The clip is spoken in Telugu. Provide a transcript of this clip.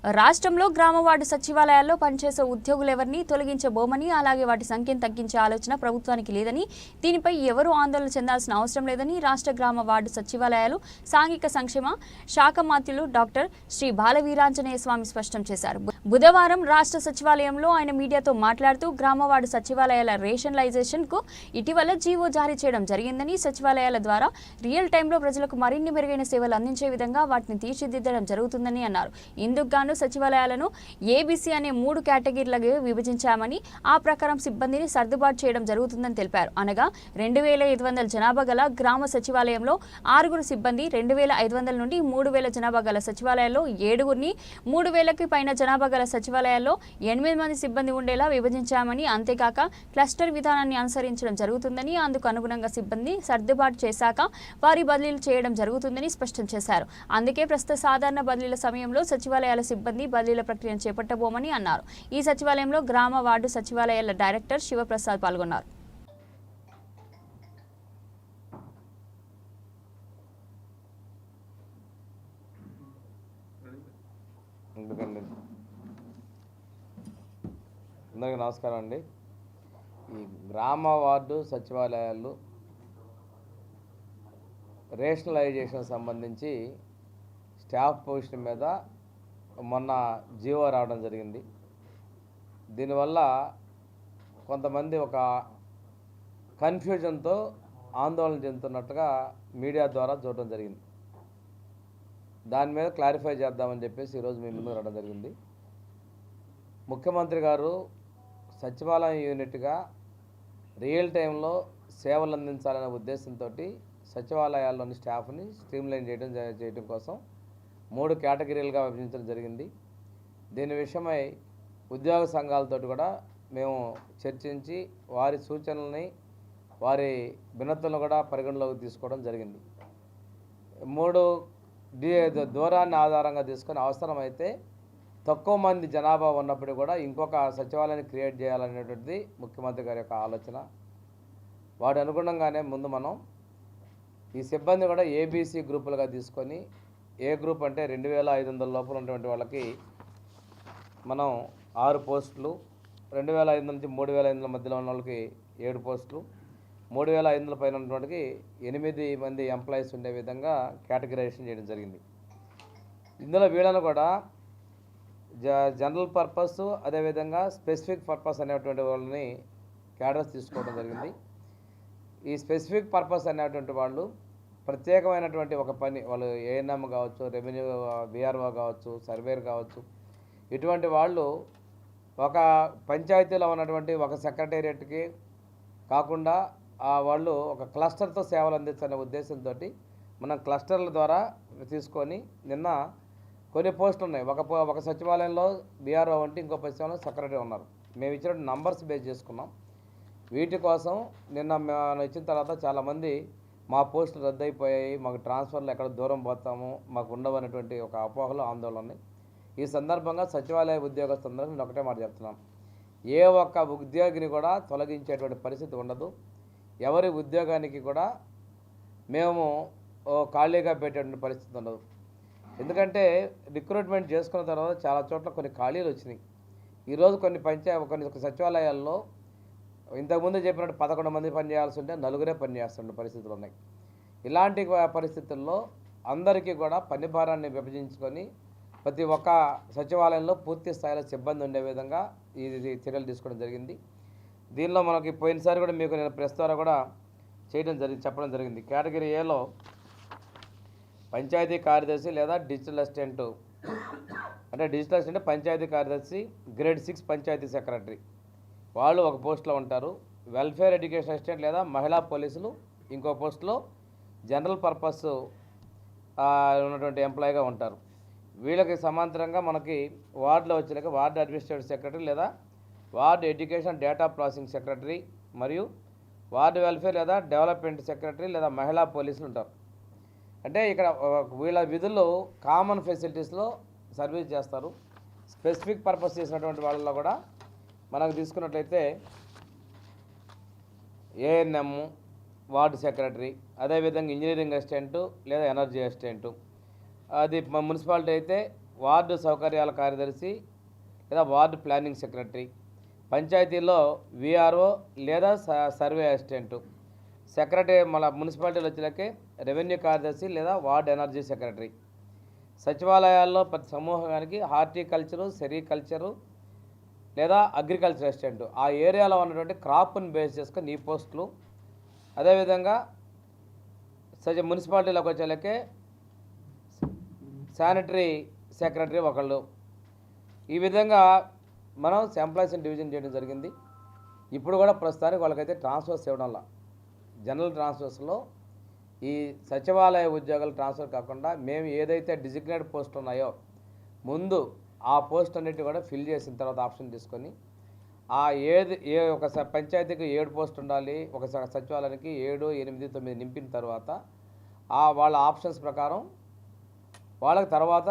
రాష్ట్రంలో గ్రామ వార్డు సచివాలయాల్లో పనిచేసే ఉద్యోగులెవరిని తొలగించబోమని, అలాగే వాటి సంఖ్యను తగ్గించే ఆలోచన ప్రభుత్వానికి లేదని, దీనిపై ఎవరూ ఆందోళన చెందాల్సిన అవసరం లేదని రాష్ట్ర గ్రామ వార్డు సచివాలయాలు సాంఘిక సంక్షేమ శాఖ మంత్రులు డాక్టర్ శ్రీ బాలవీరాంజనేయ స్వామి స్పష్టం చేశారు. బుధవారం రాష్ట్ర సచివాలయంలో ఆయన మీడియాతో మాట్లాడుతూ గ్రామ వార్డు సచివాలయాల రేషనలైజేషన్ కు ఇటీవల జీవో జారీ చేయడం జరిగిందని, సచివాలయాల ద్వారా రియల్ టైంలో ప్రజలకు మరిన్ని మెరుగైన సేవలు అందించే విధంగా వాటిని తీర్చిదిద్దడం జరుగుతుందని అన్నారు. ఇందుకు గాను సచివాలయాలను ఏబీసీ అనే 3 కేటగిరీలుగా విభజించామని, ఆ ప్రకారం సిబ్బందిని సర్దుబాటు చేయడం జరుగుతుందని తెలిపారు. అనగా 2500 జనాభా గల గ్రామ సచివాలయంలో 6 సిబ్బంది, 2500 నుండి 3000 జనాభా గల సచివాలయాల్లో 7 3000కి పైన జనాభా గల సచివాలయాల్లో 8 మంది సిబ్బంది ఉండేలా విభజించామని, అంతేకాక క్లస్టర్ విధానాన్ని అనుసరించడం జరుగుతుందని, అందుకు అనుగుణంగా సిబ్బంది సర్దుబాటు చేశాక వారి బదిలీలు చేయడం జరుగుతుందని స్పష్టం చేశారు. అందుకే ప్రస్తుత సాధారణ బదిలీల సమయంలో సచివాలయాల సిబ్బంది బదిలీల ప్రక్రియను చేపట్టబోమని అన్నారు. ఈ సచివాలయంలో గ్రామ వార్డు సచివాలయాల డైరెక్టర్ శివప్రసాద్ పాల్గొన్నారు. అందరికీ నమస్కారం అండి. ఈ గ్రామ వార్డు సచివాలయాలు రేషనలైజేషన్ సంబంధించి స్టాఫ్ పొజిషన్ మీద మొన్న జీవో రావడం జరిగింది. దీనివల్ల కొంతమంది ఒక కన్ఫ్యూజన్తో ఆందోళన చెందుతున్నట్టుగా మీడియా ద్వారా చూడడం జరిగింది. దాని మీద క్లారిఫై చేద్దామని చెప్పేసి ఈరోజు మీ ముందుకు రావడం జరిగింది. ముఖ్యమంత్రి గారు సచివాలయం యూనిట్గా రియల్ టైంలో సేవలు అందించాలనే ఉద్దేశంతో సచివాలయాల్లోని స్టాఫ్ని స్ట్రీమ్లైన్ చేయడం కోసం 3 కేటగిరీలుగా విభజించడం జరిగింది. దీని విషయమై ఉద్యోగ సంఘాలతో కూడా మేము చర్చించి వారి సూచనల్ని, వారి వినతులను కూడా పరిగణలోకి తీసుకోవడం జరిగింది. 3 దూరాన్ని ఆధారంగా తీసుకొని అవసరమైతే తక్కువ మంది జనాభా ఉన్నప్పుడు కూడా ఇంకొక సచివాలయాన్ని క్రియేట్ చేయాలనేటువంటిది ముఖ్యమంత్రి గారి యొక్క ఆలోచన. వాటి అనుగుణంగానే ముందు మనం ఈ సిబ్బంది కూడా ఏబీసీ గ్రూపులుగా తీసుకొని, ఏ గ్రూప్ అంటే 2500 లోపల ఉన్నటువంటి వాళ్ళకి మనం 6 పోస్టులు, 2500 నుంచి 3500 మధ్యలో ఉన్న వాళ్ళకి 7 పోస్టులు, 3500 పైన ఉన్నటువంటి 8 మంది ఎంప్లాయీస్ ఉండే విధంగా కేటగిరైజేషన్ చేయడం జరిగింది. ఇందులో వీళ్ళను కూడా జనరల్ పర్పస్, అదేవిధంగా స్పెసిఫిక్ పర్పస్ అనేటువంటి వాళ్ళని క్యాడర్స్ తీసుకోవడం జరిగింది. ఈ స్పెసిఫిక్ పర్పస్ అనేటువంటి వాళ్ళు ప్రత్యేకమైనటువంటి ఒక పని, వాళ్ళు ఏఎన్ఎం కావచ్చు, రెవెన్యూ బీఆర్ఓ కావచ్చు, సర్వేర్ కావచ్చు, ఇటువంటి వాళ్ళు ఒక పంచాయతీలో ఉన్నటువంటి ఒక సెక్రటేరియట్కి కాకుండా వాళ్ళు ఒక క్లస్టర్తో సేవలు అందించాలనే ఉద్దేశంతో మనం క్లస్టర్ల ద్వారా తీసుకొని నిన్న కొన్ని పోస్టులు ఉన్నాయి. ఒక సచివాలయంలో బీఆర్ఓ ఉంటే ఇంకో సచివాలయంలో సెక్రటరీ ఉన్నారు. మేము ఇచ్చిన నంబర్స్ బేస్ చేసుకున్నాం. వీటి కోసం నిన్న మేము ఇచ్చిన తర్వాత చాలామంది మా పోస్టులు రద్దయిపోయాయి, మాకు ట్రాన్స్ఫర్లు ఎక్కడ దూరం పోతాము, మాకు ఉండవనేటువంటి ఒక అపోహలు, ఆందోళన ఉన్నాయి. ఈ సందర్భంగా సచివాలయ ఉద్యోగస్తులందరూ నేను ఒకటే మాట చెప్తున్నాం. ఏ ఒక్క ఉద్యోగిని కూడా తొలగించేటువంటి పరిస్థితి ఉండదు. ఎవరి ఉద్యోగానికి కూడా మేము ఖాళీగా పెట్టేటువంటి పరిస్థితి ఉండదు. ఎందుకంటే రిక్రూట్మెంట్ చేసుకున్న తర్వాత చాలా చోట్ల కొన్ని ఖాళీలు వచ్చినాయి. ఈరోజు కొన్ని సచివాలయాల్లో ఇంతకుముందు చెప్పినట్టు 11 మంది పనిచేయాల్సి ఉంటే 4 పనిచేస్తున్న పరిస్థితులు ఉన్నాయి. ఇలాంటి పరిస్థితుల్లో అందరికీ కూడా పని భారాన్ని విభజించుకొని ప్రతి ఒక్క సచివాలయంలో పూర్తి స్థాయిలో సిబ్బంది ఉండే విధంగా ఈ చర్యలు తీసుకోవడం జరిగింది. దీనిలో మనకి పోయినసారి కూడా మీకు నేను ప్రెస్ ద్వారా కూడా చెప్పడం జరిగింది. కేటగిరీ ఏలో పంచాయతీ కార్యదర్శి లేదా డిజిటల్ అసిస్టెంట్, అంటే డిజిటల్ అసిస్టెంట్ పంచాయతీ కార్యదర్శి, గ్రేడ్ 6 పంచాయతీ సెక్రటరీ వాళ్ళు ఒక పోస్టులో ఉంటారు. వెల్ఫేర్ ఎడ్యుకేషన్ అసిస్టెంట్ లేదా మహిళా పోలీసులు ఇంకో పోస్టులో జనరల్ పర్పస్ ఉన్నటువంటి ఎంప్లాయీగా ఉంటారు. వీళ్ళకి సమాంతరంగా మనకి వార్డులో వచ్చినాక వార్డు అడ్మినిస్ట్రేటివ్ సెక్రటరీ లేదా ward education data processing secretary మరియు వార్డు వెల్ఫేర్ లేదా డెవలప్మెంట్ సెక్రటరీ లేదా మహిళా పోలీసులు ఉంటారు. అంటే ఇక్కడ వీళ్ళ విధుల్లో కామన్ ఫెసిలిటీస్లో సర్వీస్ చేస్తారు. స్పెసిఫిక్ పర్పస్ చేసినటువంటి వాళ్ళలో కూడా మనకు తీసుకున్నట్లయితే ఏఎన్ఎం, వార్డు సెక్రటరీ, అదేవిధంగా ఇంజనీరింగ్ అసిస్టెంటు లేదా ఎనర్జీ అసిస్టెంటు, అది మున్సిపాలిటీ అయితే వార్డు సౌకర్యాల కార్యదర్శి లేదా వార్డు ప్లానింగ్ సెక్రటరీ, పంచాయతీల్లో విఆర్ఓ లేదా సర్వే అసిస్టెంటు, సెక్రటరీ మన మున్సిపాలిటీలు వచ్చేలకే రెవెన్యూ కార్యదర్శి లేదా వార్డ్ ఎనర్జీ సెక్రటరీ. సచివాలయాల్లో ప్రతి సమూహానికి హార్టికల్చరు, సెరికల్చరు లేదా అగ్రికల్చర్ అసిస్టెంట్ ఆ ఏరియాలో ఉన్నటువంటి క్రాప్ని బేస్ చేసుకొని ఈ పోస్టులు. అదేవిధంగా మున్సిపాలిటీలోకి వచ్చేలకే శానిటరీ సెక్రటరీ ఒకళ్ళు. ఈ విధంగా మనం ఎంప్లాయీస్ని డివిజన్ చేయడం జరిగింది. ఇప్పుడు కూడా ప్రస్తుతానికి వాళ్ళకైతే ట్రాన్స్ఫర్స్ ఇవ్వడంలా, జనరల్ ట్రాన్స్ఫర్స్లో ఈ సచివాలయ ఉద్యోగాలు ట్రాన్స్ఫర్ కాకుండా మేము ఏదైతే డిజిగ్నేటెడ్ పోస్ట్ ఉన్నాయో ముందు ఆ పోస్ట్ అన్నిటి కూడా ఫిల్ చేసిన తర్వాత ఆప్షన్ తీసుకొని ఆ ఒక పంచాయతీకి 7 పోస్ట్ ఉండాలి, ఒక సచివాలయానికి 7, 8, 9 నింపిన తర్వాత వాళ్ళ ఆప్షన్స్ ప్రకారం వాళ్ళకి తర్వాత